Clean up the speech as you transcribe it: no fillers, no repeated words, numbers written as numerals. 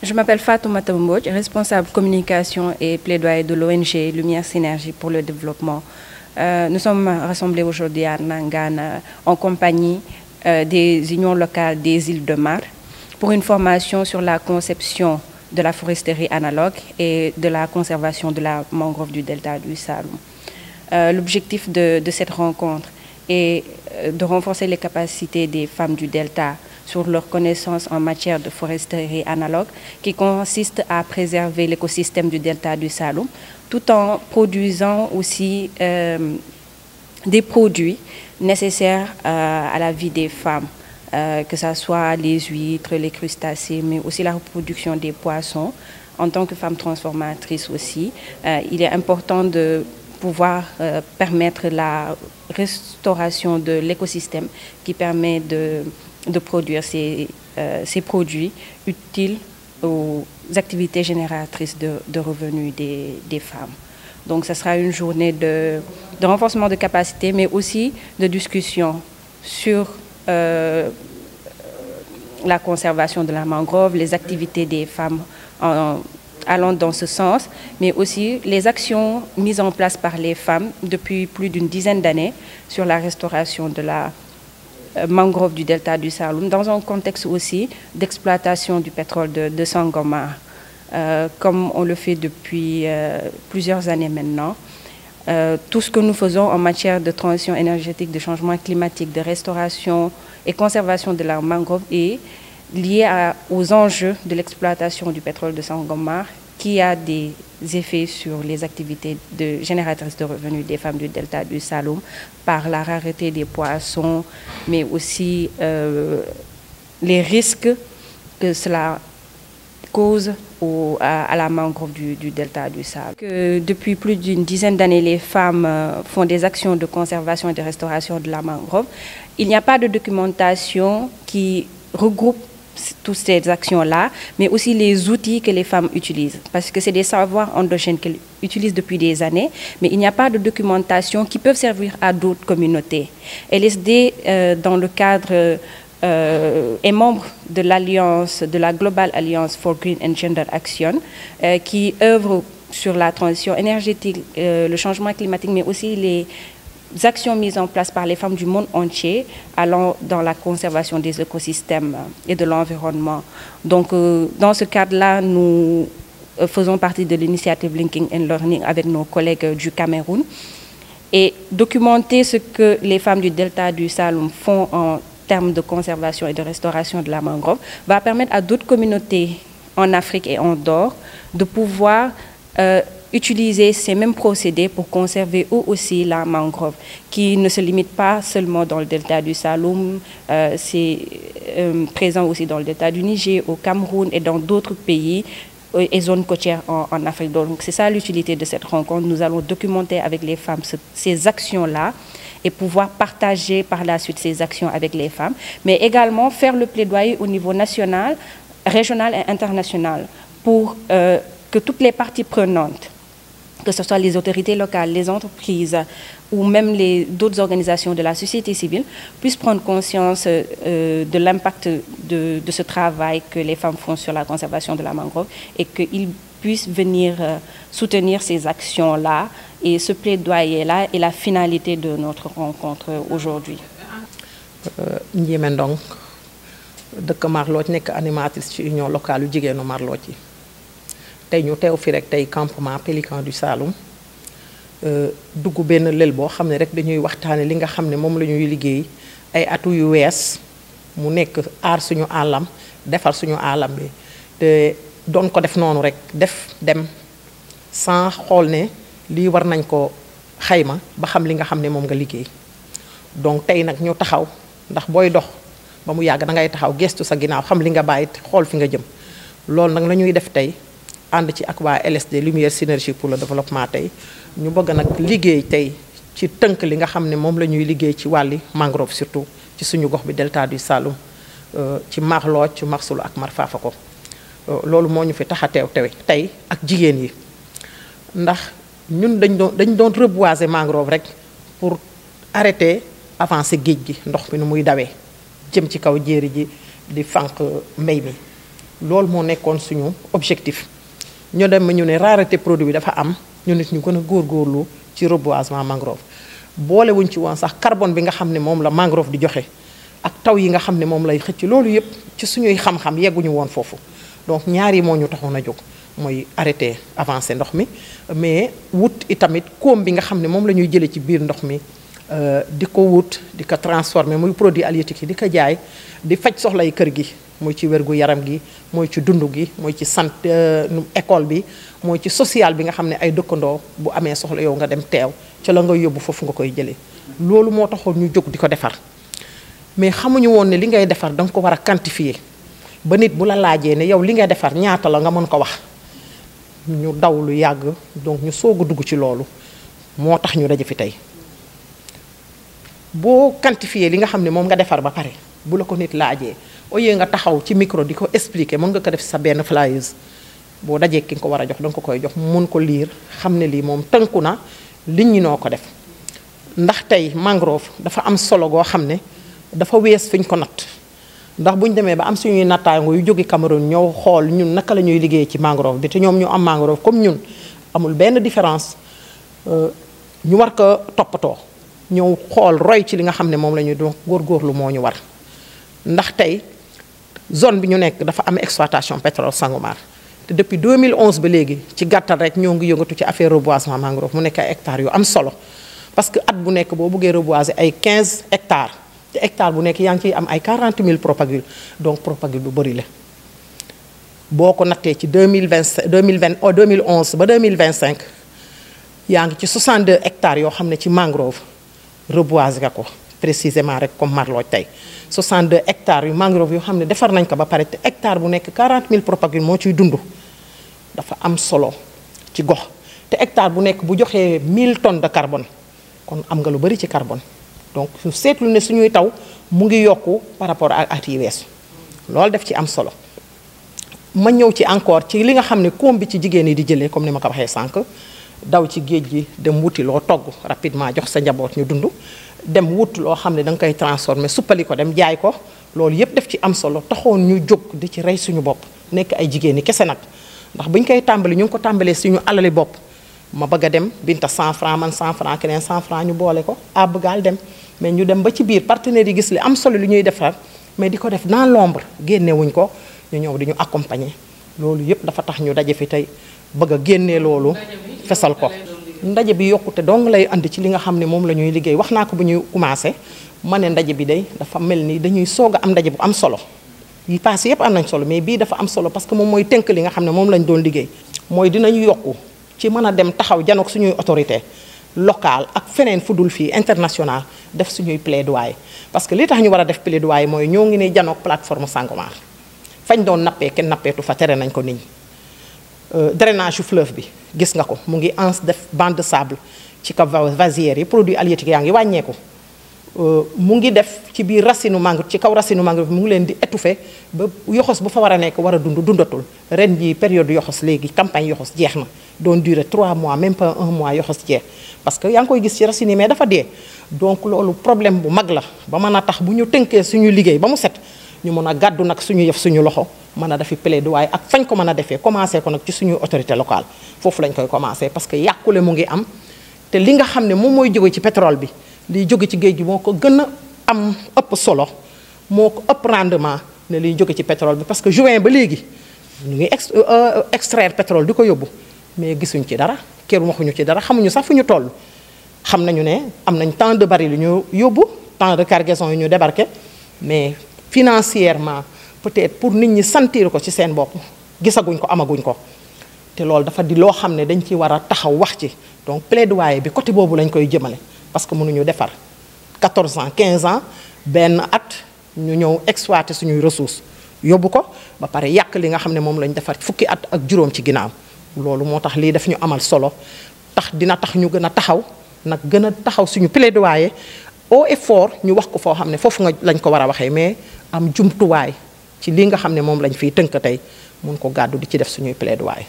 Je m'appelle Fatoumata Mbodj, responsable communication et plaidoyer de l'ONG Lumière Synergie pour le développement. Nous sommes rassemblés aujourd'hui à Nangane en compagnie des unions locales des îles de Mar pour une formation sur la conception de la foresterie analogue et de la conservation de la mangrove du delta du Saloum. L'objectif de cette rencontre est de renforcer les capacités des femmes du delta sur leurs connaissances en matière de foresterie analogue qui consiste à préserver l'écosystème du delta du Saloum tout en produisant aussi des produits nécessaires à la vie des femmes, que ce soit les huîtres, les crustacés, mais aussi la reproduction des poissons. En tant que femme transformatrice aussi, il est important de pouvoir permettre la restauration de l'écosystème qui permet de produire ces produits utiles aux activités génératrices de revenus des femmes. Donc ce sera une journée de renforcement de capacité, mais aussi de discussion sur la conservation de la mangrove, les activités des femmes allant dans ce sens, mais aussi les actions mises en place par les femmes depuis plus d'une dizaine d'années sur la restauration de la mangrove du delta du Saloum, dans un contexte aussi d'exploitation du pétrole de Sangomar, comme on le fait depuis plusieurs années maintenant. Tout ce que nous faisons en matière de transition énergétique, de changement climatique, de restauration et conservation de la mangrove est lié aux enjeux de l'exploitation du pétrole de Sangomar, qui a des effets sur les activités génératrices de revenus des femmes du delta du Saloum par la rareté des poissons, mais aussi les risques que cela cause à la mangrove du delta du Saloum. Depuis plus d'une dizaine d'années, les femmes font des actions de conservation et de restauration de la mangrove. Il n'y a pas de documentation qui regroupe toutes ces actions-là, mais aussi les outils que les femmes utilisent, parce que c'est des savoirs endogènes qu'elles utilisent depuis des années, mais il n'y a pas de documentation qui peut servir à d'autres communautés. LSD, dans le cadre, est membre de l'alliance, de la Global Alliance for Green and Gender Action, qui œuvre sur la transition énergétique, le changement climatique, mais aussi les actions mises en place par les femmes du monde entier allant dans la conservation des écosystèmes et de l'environnement. Donc, dans ce cadre-là, nous faisons partie de l'initiative Linking and Learning avec nos collègues du Cameroun et documenter ce que les femmes du delta du Saloum font en termes de conservation et de restauration de la mangrove va permettre à d'autres communautés en Afrique et en dehors de pouvoir utiliser ces mêmes procédés pour conserver eux aussi la mangrove, qui ne se limite pas seulement dans le delta du Saloum, c'est présent aussi dans le delta du Niger, au Cameroun et dans d'autres pays et zones côtières en Afrique. Donc c'est ça l'utilité de cette rencontre. Nous allons documenter avec les femmes ces actions-là et pouvoir partager par la suite ces actions avec les femmes, mais également faire le plaidoyer au niveau national, régional et international pour que toutes les parties prenantes, que ce soit les autorités locales, les entreprises ou même d'autres organisations de la société civile, puissent prendre conscience de l'impact de ce travail que les femmes font sur la conservation de la mangrove et qu'ils puissent venir soutenir ces actions-là. Et ce plaidoyer-là est la finalité de notre rencontre aujourd'hui. Ndiémé Ndong dëkk Marlodj nekk animatrice ci union locale yu jigéenu Marlodj yi tey ñu teew fi rek tey campement Pélican du Saloum dugg benn lël boo xam ne rek dañuy waxtaane li nga xam ne moom la ñuy liggéey ay atu yu wees mu nekk aar suñu àllam defar suñu àllam bi te doon ko def noonu rek def dem sans xool ne lii war nañ ko xayma ba xam li nga xam ne moom nga liggéey donc tey nag ñu taxaw ndax booy dox ba mu yàgg da ngay taxaw gestu sa ginnaaw xam li nga bàyyi xool fi nga jëm loolu nag la ñuy def tey ànd ci ak waa LSD Lumière Synergie pour le développement tey ñu bëgg nag liggéey tey ci tënk li nga xam ne moom la ñuy liggéey ci wàlli mangrove surtout ci suñu gox bi delta du Saloum ci Marlodj ci Marsulu ak Mar Fafako loolu moo ñu fi tax a teew tey ak jigéen yi ndax ñun dañ doon reboiser mangrove rek pour arrêter avancer géej gi ndox mi nu muy dawee jëm ci kaw jéeri ji di fànq mbay mi loolu moo nekkoon suñu objectif ñu dem ñu ne rareté produit bi dafa am ñu nit ñu gën a góorgóorlu ci reboisement mangrove boole wuñ ci woon sax carbone bi nga xam ne moom la mangrove di joxe ak taw yi nga xam ne moom lay xëcc loolu yëpp ci suñuy xam-xam yegguñu woon foofu donc ñaar yi moo ñu taxoon a jóg mooy arrêté avancé ndox mi mais wut itamit koom bi nga xam ne moom la ñuy jëlee ci biir ndox mi di ko wut di ko transformer muy produit halieutique yi di ko jaay di faj soxlay kër gi mooy ci wérgu yaram gi mooy ci dund gi mooy ci école bi mooy ci social bi nga xam ne ay dëkkandoo bu amee soxla yow nga dem teew ca la nga yóbbu foofu nga koy jëlee loolu moo taxoon ñu jóg di ko defar mais xamuñu woon ne li ngay defar da nga ko war a quantifier ba nit bu la laajee ne yow li ngay defar ñaata la nga mën ko wax ñu daw lu yàgg donc ñu soog a dugg ci loolu moo tax ñu daje fi tey boo quantifier li nga xam ne moom nga defar ba pare bu la ko nit laajee au lieu nga taxaw ci micro di ko expliquer mën nga ko def sa benn flyers boo dajee ki nga ko war a jox danga ko koy jox mun ko lire xam ne lii moom tënku na liñ ñi noo ko def ndax tey mangrove dafa am solo goo xam ne dafa wees fi ñu ko natt ndax bu ñu demee ba am suñuy nattaango yu jóge Cameroun ñëw xool ñun naka la ñuy liggéey ci mangrove bi te ñoom ñu am mangrove comme ñun amul benn différence ñu war ko toppatoo ñëw xool roy ci li nga xam ne moom la ñuy doon góorgóorlu moo ñu war ndax tey zone bi ñu nekk dafa am exploitation pétrole Sangomar te depuis 2011 ba léegi ci gàttal rek ñoo ngi yëngatu ci affaire reboisement mangrove mu nekk ay hectares yu am solo parce que at bu nekk boo bëggee reboiser ay 15 hectares te hectare bu nekk yaa ngi ciy am ay 40 000 propagules donc propagule bu bëri la boo ko nattee ci 2011 ba 2025 yaa ngi ci 62 hectares yoo xam ne ci mangrove reboiser nga ko précisément rek comme Marlodj tey 62 hectares yu mangrove yoo xam ne defar nañ ko ba pare te hectare bu nekk 40 000 propagules moo ciy dund dafa am solo ci gox te hectare bu nekk bu joxee 1000 tonnes de carbone kon am nga lu bëri ci carbone donc su seetlu ne suñuy taw mu ngi yokku par rapport ak at yi weesu loolu def ci am solo ma ñëw ci encore ci li nga xam ne koom bi ci jigéen yi di jëlee comme ni ma ko waxee sànq daw ci géej gi dem wuti loo togg rapidement jox sa njaboot ñu dund dem wut loo xam ne da nga koy transformer suppali ko dem jaay ko loolu yëpp def ci am solo taxoon ñu jóg di ci rey suñu bopp nekk ay jigéen ñi kese nag ndax bu ñu koy tàmbali ñu ngi ko tàmbalee suñu alali bopp ma bëgg a dem Binta 100 francs man 100 francs keneen 100 francs ñu boole ko àbb gaal dem mais ñu dem ba ci biir partenaires yi gis li am solo li ñuy defar mais di ko def dans l'ombre génnewuñ ko ñu ñëw di ñu accompagner loolu yëpp dafa tax ñu daje fi tey bëgg a génnee loolu fesal ko ndaje bi yokkute dong lay andi ci li nga xam ne moom la ñuy liggéey wax naa ko bu ñuy commencé ma ne ndaje bi day dafa mel ni dañuy soog a am ndaje bu am solo yi passé yëpp am nañ solo mais bii dafa am solo parce que moom mooy tënk li nga xam ne moom lañ doon liggéey mooy dinañu yokku ci mën a dem taxaw janook suñuy autorité locale ak feneen fu dul fii international def suñuy plaidoyer parce que li tax ñu war a def plaidoyer mooy ñoo ngi ne janook plateforme Sangomar fañ doon nappee kenn nappeetu fa tere nañ ko nit ñi drainage yu fleuve bi gis nga ko mu ngi ans def bande de sable ci kaw vasières yi produits halieutiques yaa ngi wàññeeku mu ngi def ci biir racine mangrove ci kaw racine mangrove mu ngi leen di étouffer ba yoxos bu fa war a nekk war a dundatul ren ji période yoxos léegi campagne yoxos jeex na doon durer 3 mois même pas 1 mois yoxos jeex parce que yaa ngi koy gis ci racine yi mais dafa dee donc loolu problème bu mag la ba mën a tax bu ñu tënkee suñu liggéey ba mu set ñu mën a gàddu nag suñu yëf suñu loxo mën a defi plaidoyer ak fañ ko mën a defee commencé ko nag ci suñu autorité locale foofu lañ koy commencé parce que yàqule mu ngi am te li nga xam ne moom mooy jóge ci pétrole bi liy jóge ci géej gi moo ko gën a am ëpp solo moo ko ëpp rendement ne liy jóge ci pétrole bi parce que juin ba léegi ñu ngi extraire pétrole di ko yóbbu mais gisuñ ci dara kër waxuñu ci dara xamuñu sax fu ñu toll xam nañu ne am nañ tant de baril yu ñu yóbbu tant de cargaison yu ñu débarqué mais financièrement peut-être pour nit ñi sentir ko ci seen bopp gisaguñ ko amaguñ ko te loolu dafa di loo xam ne dañ ci war a taxaw wax ci donc plaidoyer bi côté boobu lañ koy jëmale parce que mënuñu defar 14 ans 15 ans benn at ñu ñëw exploiter suñuy ressources yóbbu ko ba pare yàq li nga xam ne moom lañ defar fukki at ak juróom ci ginnaaw loolu moo tax lii daf ñu amal solo tax dina tax ñu gën a taxaw nag gën a taxaw suñu plaidoyer haut et fort ñu wax ko foo xam ne foofu nga lañ ko war a waxee mais am jumtuwaay ci li nga xam ne moom lañ fiy tënk tey mun ko gàddu di ci def suñuy plaidoyer